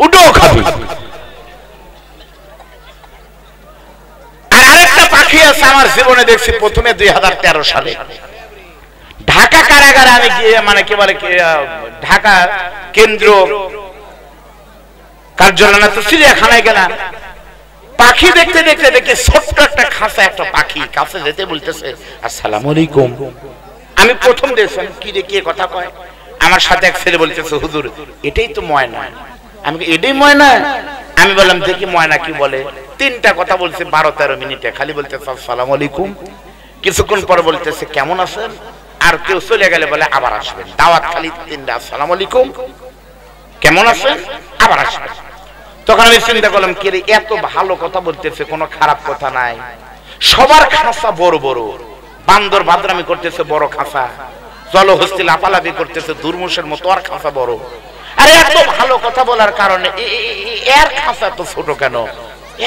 উডো খাবি। আর আরেকটা পাখি আছে আমার জীবনে দেখছি প্রথমে 2013 সালে ঢাকা কারাগারে আমি গিয়ে মানে কি বলে ঢাকা কেন্দ্র কার্যালয় তো চিড়িয়াখানায় গেলাম, পাখি দেখতে দেখতে দেখি ছোট্ট একটা খাঁচা একটা পাখি কাছে যেতে বলতেছে আসসালামু আলাইকুম। আমি প্রথম দেখলাম কি রে কে কথা কয়, আমার সাথে এক ছেলে বলতেছে হুজুর এটাই তো ময়না। আমি এটাই ময়না? আমি বললাম দেখি ময়না কি বলে। তিনটা কথা বলছে 12-13 মিনিটে, খালি বলতেছে আসসালামু আলাইকুম। কিছুক্ষণ পর বলতেছে কেমন আছেন, আর কেউ চলে গেলে বলে আবার আসবেন। দাওয়াত খালি তিনটা, আসসালামু আলাইকুম, কেমন আছেন, আবার আসবেন। তখন আমি চিন্তা করলাম কি রে এত ভালো কথা বলতেছে, কোনো খারাপ কথা নাই। সবার খাঁচা বড় বড়, বান্দর বাদরামি করতেছে বড় খাঁচা, জলহস্তি লাফালাফি করতেছে দুর্মুষের মতো, আর খাঁচা বড়। আরে এত ভালো কথা বলার কারণে এর খাঁচা তো ছোট কেন?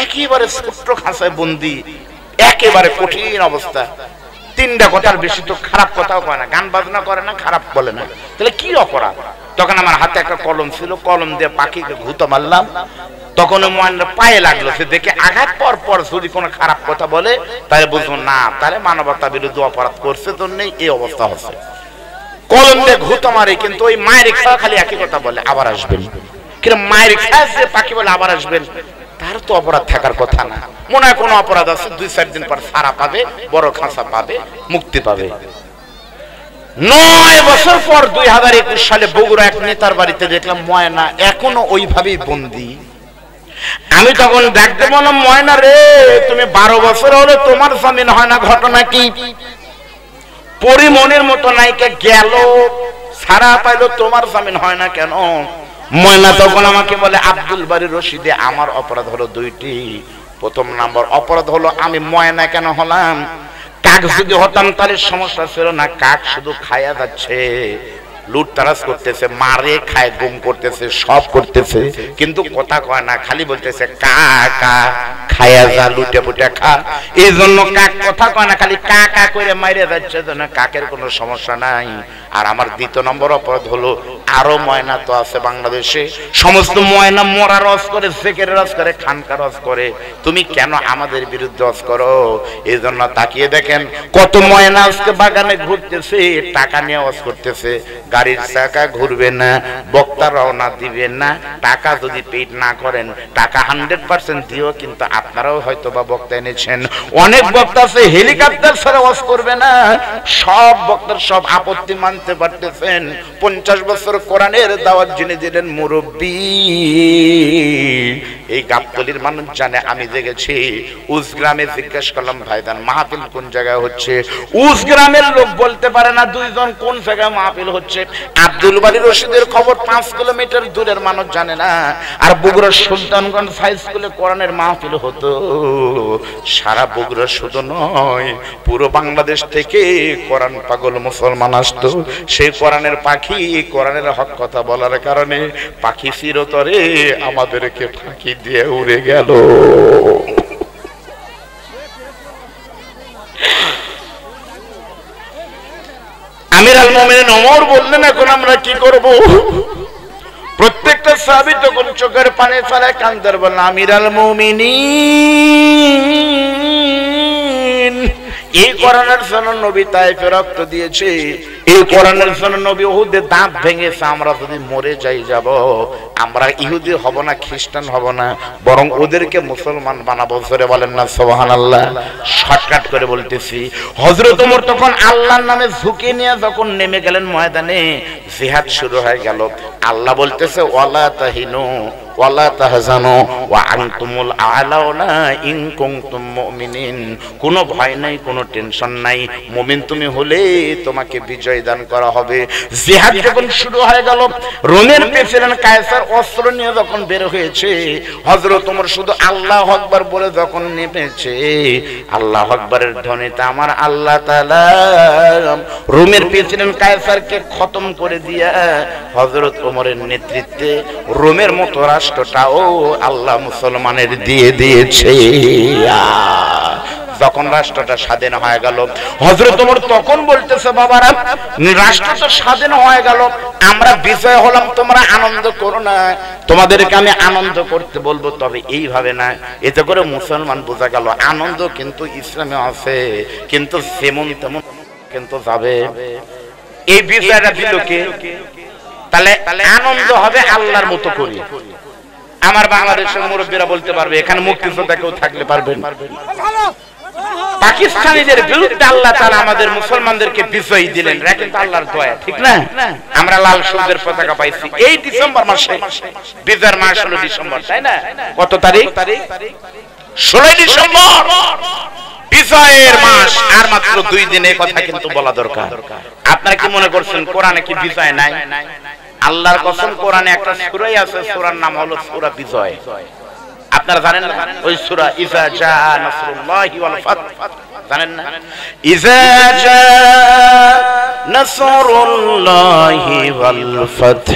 একেবারে ছোট্ট খাঁচায় বন্দি, একেবারে কঠিন অবস্থা। তিনটা কথার বেশি তো খারাপ কথাও কয় না, গান বাজনা করে না, খারাপ বলে না, তাহলে কি অপরাধ? তখন আমার হাতে একটা কলম ছিল, কলম দিয়ে পাখিকে ঘুতো মারলাম। তখন ময়নার পায়ে লাগলো, সে দেখে আঘাত পর পর যদি কোনো খারাপ কথা বলে তাহলে বুঝবো না, তাহলে মানবতা বিরুদ্ধে অপরাধ করছে, তো নেই এই অবস্থা হচ্ছে। কলম দিয়ে ঘুতো মারে, কিন্তু ওই মায়ের খাওয়া খালি একই কথা বলে আবার আসবেন। কিন্তু মায়ের খাওয়া যে পাখি বলে আবার আসবেন, তার তো অপরাধ থাকার কথা না। মনে হয় কোনো অপরাধ আছে, 2-4 দিন পর ছাড়া পাবে, বড় খাঁচা পাবে, মুক্তি পাবে। 9 বছর পর 2021 সালে বগুড়া এক নেতার বাড়িতে দেখলাম ময়না এখনো ওইভাবেই বন্দী। আমি তখন দেখতে বললাম ময়না রে তুমি 12 বছর হলো তোমার জামিন হয় না, ঘটনা কি? পরিমনের মতো নাইকে গেল, ছাড়া পাইলো, তোমার জামিন হয় না কেন? ময়না তখন আমাকে বলে আব্দুল বারী রশিদে আমার অপরাধ হলো 2টি। প্রথম নম্বর অপরাধ হলো আমি ময়না কেন হলাম? কাক যদি হতাম তাহলে সমস্যা ছিল না, কাক শুধু খায়া যাচ্ছে, লুটতারাজ করতেছে, মারে খায়, গুম করতেছে, সব করতেছে, কিন্তু কথা কয় না, খালি বলতেছে কা কা, খায়া যা, লুটে পুটে খা। এই জন্য কাক কথা কয় না, খালি কা কা করে মাইরে যাচ্ছে, জন্য কাকের কোনো সমস্যা নাই। আর আমার 2 নম্বর অপরাধ হলো আরো ময়না তো আছে বাংলাদেশে, সমস্ত ময়না মরা রস করে, জেকের রস করে, খানকার রস করে, তুমি কেন আমাদের বিরুদ্ধে রস করো? এই জন্য তাকিয়ে দেখেন কত ময়না আজকে বাগানে ঘুরতেছে, টাকা নিয়ে রস করতেছে। গাড়ির চাকা ঘুরবে না, বক্তা রওনা দিবেন না, টাকা যদি পেড না করেন, টাকা 100% দিও, কিন্তু আপনারাও হয়তো বা বক্তা এনেছেন। অনেক বক্তা আছে হেলিকপ্টার ছাড়া ওয়াজ করবে না, সব বক্তার সব আপত্তি মানতে পারতেছেন। 50 বছর কোরআনের দাওয়াত জেনে দিলেন মুরব্বী। এই গাবতলীর মানুষ জানে আমি জেগেছি। উসগ্রামে জিজ্ঞেস করলাম ভাইদান মাহফিল কোন জায়গায় হচ্ছে, উসগ্রামের লোক বলতে পারে না 2 জন কোন জায়গায় মাহফিল হচ্ছে। আব্দুল বারী রশিদের খবর 5 কিলোমিটার দূরের মানুষ জানে না। আর বগুড়ার সুলতানগঞ্জ হাই স্কুলে কোরআনের মাহফিল হতো। সারা বগুড়া শুধু নয়, পুরো বাংলাদেশ থেকে কোরআন পাগল মুসলমান আসতো। সেই কোরআনের পাখি কোরআনের হক কথা বলার কারণে পাখি চিরতরে আমাদেরকে ফাঁকি দিয়ে উড়ে গেল। আমির আল মুমিনিন ওমর বললেন এখন আমরা কি করব? প্রত্যেকটা সাহাবী তখন চোখের পানি ফেলে কান্দার বললেন আমির আল মুমিনিন, এই কোরআনের জন্য নবী তায়েফে রক্ত দিয়েছে, এই কোরআনের জন্য নবী উহুদে দাঁত ভেঙেছে। আমরা যদি মরে যাই যাব, আমরা ইহুদি হব না, খ্রিস্টান হব না, বরং ওদেরকে মুসলমান বানাবো। জোরে বলেন না সুবহানাল্লাহ। শর্টকাট করে বলতেছি, হযরত ওমর তখন আল্লাহর নামে ঝুঁকে নিয়ে যখন নেমে গেলেন ময়দানে, জিহাদ শুরু হয়ে গেল। আল্লাহ বলতেছে ওয়ালা তাহিনু ওয়ালা তাহজানু ওয়া আনতুমুল আ'লাউনা ইন কুনতুম মুমিনিন। কোনো ভয় নাই, কোনো টেনশন নাই, মুমিন তুমি হলে তোমাকে বিজয় দান করা হবে। জিহাদ যখন শুরু হয়ে গেল, রোমের প্রেসিডেন্ট কায়সার অস্ত্র নিয়ে যখন বের হয়েছে, হযরত ওমর শুধু আল্লাহু আকবার বলে যখন নেমেছে, আল্লাহু আকবারের ধ্বনিতে আমার আল্লাহ তাআলা রোমের প্রেসিডেন্ট কায়সারকে খতম করে দিয়া হযরত ওমরের নেতৃত্বে রোমের মতো রাষ্ট্রটাও আল্লাহ মুসলমানের দিয়ে দিয়েছে। যখন রাষ্ট্রটা স্বাধীন হয়ে গেল, হযরত ওমর তখন বলতেছে, বাবারা রাষ্ট্রটা স্বাধীন হয়ে গেল, আমরা বিজয় হলাম, তোমরা আনন্দ করো না, তোমাদেরকে আমি আনন্দ করতে বলবো, তবে এইভাবে না। এতে করে মুসলমান বোঝা গেল আনন্দ কিন্তু ইসলামে আছে, কিন্তু যেমন তেমন কিন্তু যাবে। এই বিজয়টা দিল কে? তাহলে আনন্দ হবে আল্লাহর মতো করে। আমার বাংলাদেশের মুরব্বীরা বলতে পারবে, এখানে মুক্তিযোদ্ধা কেউ থাকলে পারবেন? পাকিস্তানিদের বিরুদ্ধে আল্লাহ তাআলা আমাদের মুসলমানদেরকে বিজয় দিলেন, এটা কিন্তু আল্লাহর দয়া, ঠিক না? আমরা লাল সবুজের পতাকা পাইছি এই ডিসেম্বর মাসে, বিজয়ের মাস হলো ডিসেম্বর, তাই না? কত তারিখ? 16 ডিসেম্বর বিজয়ের মাস। আর মাত্র 2 দিনের কথা কিন্তু বলা দরকার। আপনারা কি মনে করছেন কোরআনে কি বিজয় নাই? আল্লাহর কসম, কোরআনে একটা সূরা আছে, সূরার নাম হলো সূরা বিজয়। আপনারা জানেন না ওই সূরা ইজা জা নাসরুল্লাহি ওয়াল ফাত? জানেন না? ইজা জা নাসরুল্লাহি ওয়াল ফাত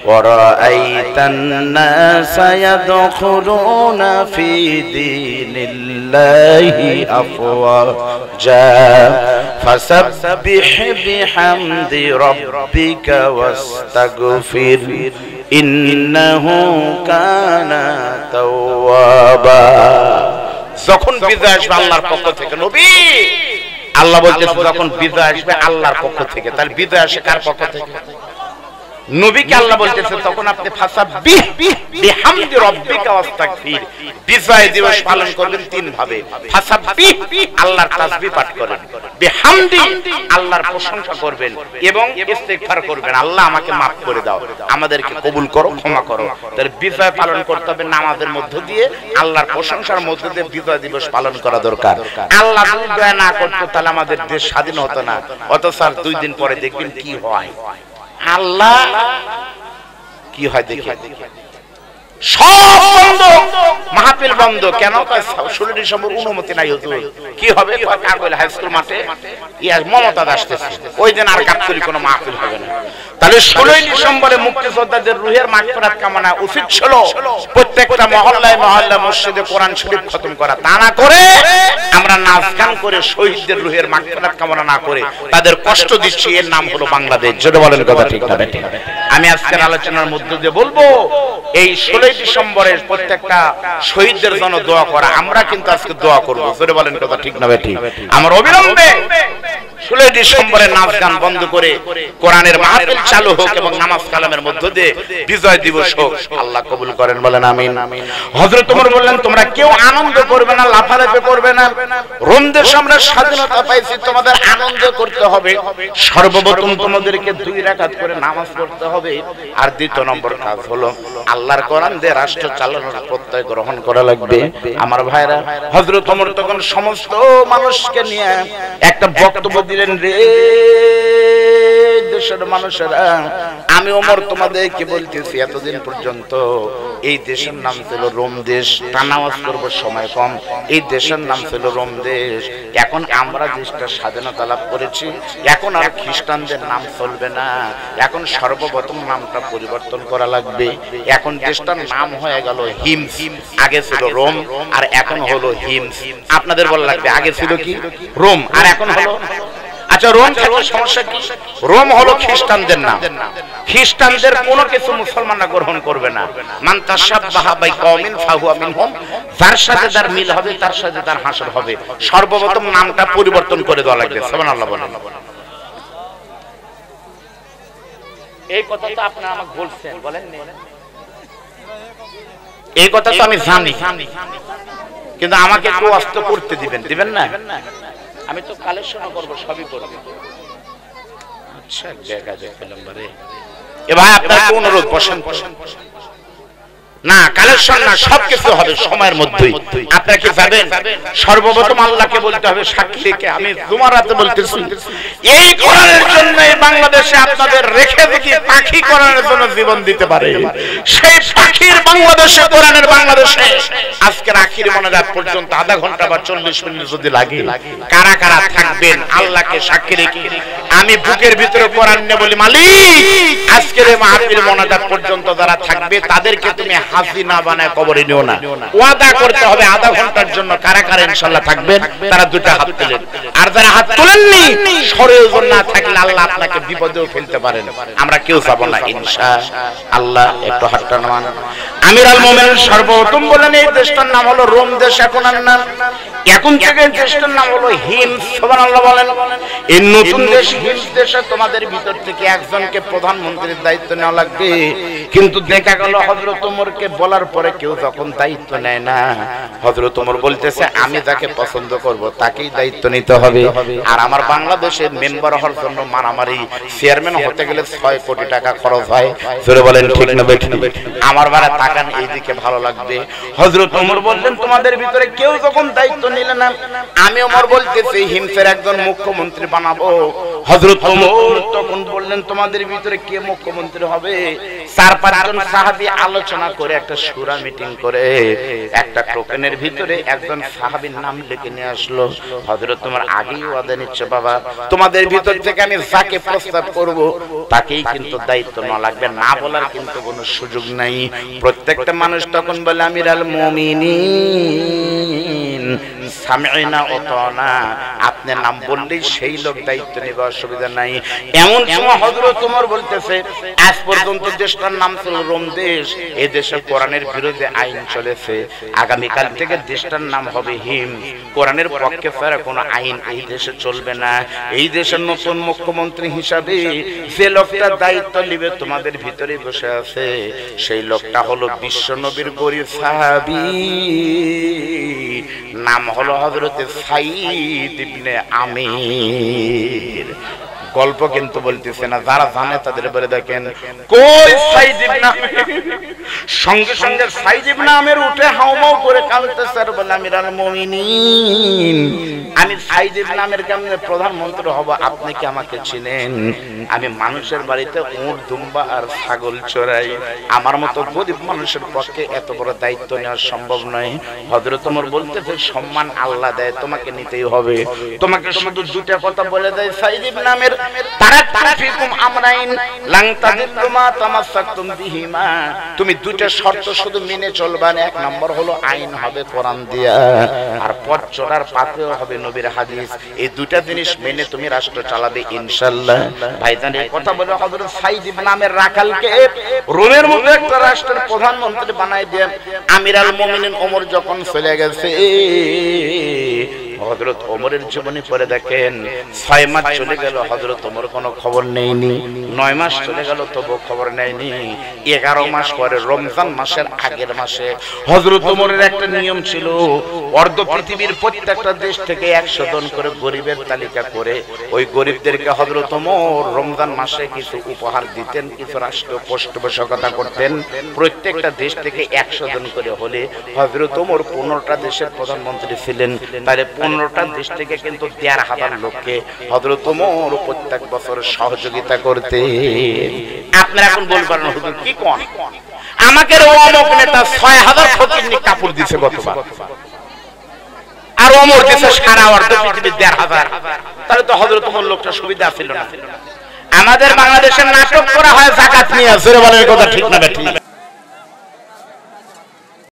ওয়া রাআইতান নাসা ইয়াদখুলুনা ফি দীনিল্লাহি আফওয়াজা ফাসাব্বিহ বিহামদি রাব্বিকা ওয়াস্তাগফির ইন্নাহু কানা তাওয়াবা। যখন বিজয় আসবে আল্লাহর পক্ষ থেকে, নবী আল্লাহ বলতেছে যখন বিজয় আসবে আল্লাহর পক্ষ থেকে, তাহলে বিজয় আসে কার পক্ষ থেকে? নবীকে আল্লাহ বলতেছে তখন আপনি ফাসাব্বিহ বিহামদি রাব্বিকা ওয়াস্তাগফির, বিজয় দিবস পালন করবেন 3 ভাবে। ফাসাব্বিহ আল্লাহর তাসবিহ পাঠ করেন, বিহামদি আল্লাহর প্রশংসা করবেন, এবং ইস্তিগফার করবেন, আল্লাহ আমাকে maaf করে দাও, আমাদেরকে কবুল করো, ক্ষমা করো। তাহলে বিজয় পালন করতে হবে নামাজের মধ্য দিয়ে, আল্লাহর প্রশংসার মধ্য দিয়ে বিজয় দিবস পালন করা দরকার। আল্লাহ যদি দয়া না করতো তাহলে আমাদের দেশ স্বাধীন হতো না। অথচ 2 দিন পরে দেখবেন কি হয়, আল্লাহ কি হয় দেখি, সব বন্ধ, মাহফিল বন্ধ। কেন? 16 ডিসেম্বর অনুমতি নাই হুজুর। কি হবে? কাগল হাই স্কুল মাঠে মমতা আসতেছে, ওই দিন আর গাবতলী কোনো মাহফিল হবে না। তাহলে 16 ডিসেম্বরে মুক্তিযোদ্ধাদের রুহের মাগফিরাত কামনা উচিত ছিল প্রত্যেকটা মহল্লায় মহল্লায় মসজিদে কোরআন শরীফ খতম করা। তা না করে আমরা নাচ গান করে শহীদদের রুহের মাগফিরাত কামনা না করে তাদের কষ্ট দিচ্ছি। এর নাম হলো বাংলাদেশ। জোরে বলেন কথা ঠিক না ঠিক? আমি আজকের আলোচনার মধ্য দিয়ে বলবো, এই 16 ডিসেম্বরের প্রত্যেকটা শহীদদের জন্য দোয়া করা। আমরা কিন্তু আজকে দোয়া করব। জোরে বলেন কথা ঠিক না ঠিক? আমার অবিলম্বে 16 ডিসেম্বরে নাচ গান বন্ধ করে কোরআনের মাহফিল চালু হোক এবং নামাজ কালামের মধ্য দিয়ে বিজয় দিবস হোক। আল্লাহ কবুল করেন, বলেন আমিন। হযরত ওমর বললেন, তোমরা কেউ আনন্দ করবে না, লাফালাফি করবে না। রোম দেশে আমরা স্বাধীনতা পাইছি, তোমাদের আনন্দ করতে হবে। সর্বপ্রথম তোমাদেরকে 2 রাকাত করে নামাজ পড়তে হবে। আর 2 নম্বর কাজ হলো আল্লাহর কোরআন দিয়ে রাষ্ট্র চালানোর প্রত্যয় গ্রহণ করা লাগবে। আমার ভাইরা, হযরত ওমর তখন সমস্ত মানুষকে নিয়ে একটা বক্তব্য দিলেন, রে দেশের মানুষেরা, আমি ওমর তোমাদেরকে বলতেছি, এতদিন পর্যন্ত এই দেশের নাম ছিল রোম দেশ। তানাওয়াজ করব, সময় কম। এই দেশের নাম ছিল রোম দেশ। এখন আমরা দেশটা স্বাধীনতা লাভ করেছি, এখন আর খ্রিস্টানদের নাম চলবে না। এখন সর্বপ্রথম নামটা পরিবর্তন করা লাগবে। এখন দেশটার নাম হয়ে গেল হিমস। আগে ছিল রোম আর এখন হলো হিমস। আপনাদের বলা লাগবে, আগে ছিল কি? রোম আর এখন হলো। আচ্ছা, রোম থাকলে সমস্যা কি? রোম হলো খ্রিস্টানদের নাম। খ্রিস্টানদের কোনো কিছু মুসলমানরা গ্রহণ করবে না। মান তাশাব্বাহা বিকওমিন ফাহুয়া মিনহুম, যার সাথে যার মিল হবে তার সাথে তার হাসর হবে। সর্বপ্রথম নামটা পরিবর্তন করে দেওয়া লাগবে। সুবহানাল্লাহ বলেন। এই কথা তো আপনি আমাকে বলছেন, বলেন না? এই কথা তো আমি জানি, কিন্তু আমাকে কেউ অস্ত করতে দিবেন না? আমি তো কালেকশন করব, সবই করব। আচ্ছা, দেখা যায় নম্বরে এ ভাই আপনাকে অনুরোধ, বসেন। না, কালেকশন না, সবকিছু হবে সময়ের মধ্যেই। আপনারা কি যাবেন? সর্বপ্রথম আল্লাহকে বলতে হবে সাক্ষী রেখে। আমি তোমার রাতে বলতেছি, এই কোরআনের জন্য বাংলাদেশে আপনাদের রেখে যদি পাখি কোরআনের জন্য জীবন দিতে পারে, সেই পাখির বাংলাদেশে, কোরআনের বাংলাদেশে আজকের আখির মোনাজাত পর্যন্ত আধা ঘন্টা বা 40 মিনিট যদি লাগে, কারা কারা থাকবেন আল্লাহকে সাক্ষী রেখে আমি বুকের ভিতরে কোরআন নিয়ে বলি, মালিক আজকের এই মাহফিল মোনাজাত পর্যন্ত যারা থাকবে তাদেরকে তুমি হাসিনা বানায় কবরে নিও না। ওয়াদা করতে হবে আধা ঘন্টার জন্য। কারা কারা ইনশাআল্লাহ থাকবেন তারা দুটো হাত তুলেন। আর যারা হাত তোলেননি, ষড়যন্ত্র না থাকলে আল্লাহ আপনাকে বিপদেও ফেলতে পারেন। আমরা কেউ যাব না ইনশাআল্লাহ। একটু হাতটা নামান। আমির আল মুমিনিন সর্বপ্রথম বলেন এই দেশটার নাম হলো রোম দেশ। এখন আর নাম, এখন থেকে দেশটার নাম হলো হিমস। সুবহানাল্লাহ বলেন। এই নতুন দেশ হিমস দেশে তোমাদের ভিতর থেকে একজনকে প্রধানমন্ত্রীর দায়িত্ব নেওয়া লাগবে। কিন্তু দেখা গেল হযরত ওমরকে বলার পরে কেউ যখন দায়িত্ব নেয় না, হযরত ওমর বলতেছে আমি যাকে পছন্দ করব তাকেই দায়িত্ব নিতে হবে। আর আমার বাংলাদেশের মেম্বার হওয়ার জন্য মারামারি, চেয়ারম্যান হতে গেলে 6 কোটি টাকা খরচ হয়। জোরে বলেন ঠিক না বেঠিক? আমার বাড়া তাকান এইদিকে ভালো লাগবে। হযরত ওমর বললেন তোমাদের ভিতরে কেউ যখন দায়িত্ব নিলে না, আমি ওমর বলতেছি হিমসের একজন মুখ্যমন্ত্রী বানাবো। হযরত ওমর তখন বললেন তোমাদের ভিতরে কে মুখ্যমন্ত্রী হবে? 4-5 জন সাহাবী আলোচনা করে একটা শূরা মিটিং করে একটা টোকেনের ভিতরে একজন সাহাবীর নাম লিখে নিয়ে আসলো। হযরত ওমর আগেই ওয়াদা নিচ্ছে, বাবা তোমাদের ভিতর থেকে আমি যাকে প্রস্তাব করব তাকেই কিন্তু দায়িত্ব নেওয়া লাগবে, না বলার কিন্তু কোনো সুযোগ নাই। প্রত্যেকটা মানুষ তখন বলে আমির আল মুমিনিন সামি'না ওয়া আতা'না, আপনার নাম বললেই সেই লোক দায়িত্ব নেবে, অসুবিধা নাই। এমন সময় হযরত ওমর বলতেছে আজ পর্যন্ত দেশটার নাম ছিল রোম দেশ, এই দেশে কোরআনের বিরুদ্ধে আইন চলেছে, আগামী কাল থেকে দেশটার নাম হবে হিম। কোরআনের পক্ষে ছাড়া কোনো আইন এই দেশে চলবে না। এই দেশের নতুন মুখ্যমন্ত্রী হিসাবে যে লোকটা দায়িত্ব নেবে তোমাদের ভিতরে বসে আছে, সেই লোকটা হলো বিশ্বনবীর গরীব সাহাবী, নাম হলো হযরত সাঈদ ইবনে আমির। গল্প কিন্তু বলতেছে না, যারা জানে তাদের বলে দেখেন কই সাঈদ ইবনে আমির। সঙ্গে সঙ্গে সাঈদ ইবনে আমির উঠে হাউমাউ করে কাঁদতেছে আর বলে আমির আল মুমিনিন, আমি সাঈদ ইবনে আমির কেমনে প্রধানমন্ত্রী হব? আপনি কি আমাকে চিনেন? আমি মানুষের বাড়িতে উট দুম্বা আর ছাগল চড়াই। আমার মতো গরিব মানুষের পক্ষে এত বড় দায়িত্ব নেওয়া সম্ভব নয়। হযরত ওমর বলতেছে সম্মান আল্লাহ দেয়, তোমাকে নিতেই হবে। তোমাকে শুধু দুটো কথা বলে দেয় সাঈদ ইবনে আমির, তারাকতু ফিকুম আমরাইন লান তাদিল্লু মা তামাসসাকতুম বিহিমা, তুমি দুটো শর্ত শুধু মেনে চলবা। এক নম্বর হলো আইন হবে কোরআন দিয়া, আর পথ চলার পাথেও হবে নবীর হাদিস। এই দুটো জিনিস মেনে তুমি রাষ্ট্র চালাবে ইনশাআল্লাহ। ভাইজান এই কথা বলে হযরত সাঈদ ইবনে আমির রাখালকে রোমের মতো একটা রাষ্ট্রের প্রধানমন্ত্রী বানাই দেন। আমির আল মুমিনিন ওমর যখন চলে গেছে, হযরত ওমরের জীবনী পড়ে দেখেন 6 মাস চলে গেল, হযরত ওমর কোনো খবর নেয়নি। 9 মাস চলে গেল তবু খবর নেয়নি। 11 মাস পরে রমজান মাসের আগের মাসে হযরত ওমরের একটা নিয়ম ছিল, অর্ধ পৃথিবীর প্রত্যেকটা দেশ থেকে 100 জন করে গরিবের তালিকা করে ওই গরিবদেরকে হযরত ওমর রমজান মাসে কিছু উপহার দিতেন, কিছু রাষ্ট্র পৃষ্ঠপোষকতা করতেন। প্রত্যেকটা দেশ থেকে 100 জন করে হলে হযরত ওমর 15টা দেশের প্রধানমন্ত্রী ছিলেন। তাহলে 15টা দেশ থেকে কিন্তু 1,500 লোককে হযরত ওমর প্রত্যেক বছর সহযোগিতা করতে। আপনারা এখন বলবেন হুজুর কি কোন, আমাকে অমুক নেতা 6000 ফকিরনি কাপড় দিছে গতবার, আর ওমর দিছে সারা অর্ধ পৃথিবীর 1,500, তাহলে তো হযরত ওমর লোকটা সুবিধা ছিল না। আমাদের বাংলাদেশের নাটক করা হয় যাকাত নিয়ে, জোরে বলেন কথা ঠিক না বেঠিক?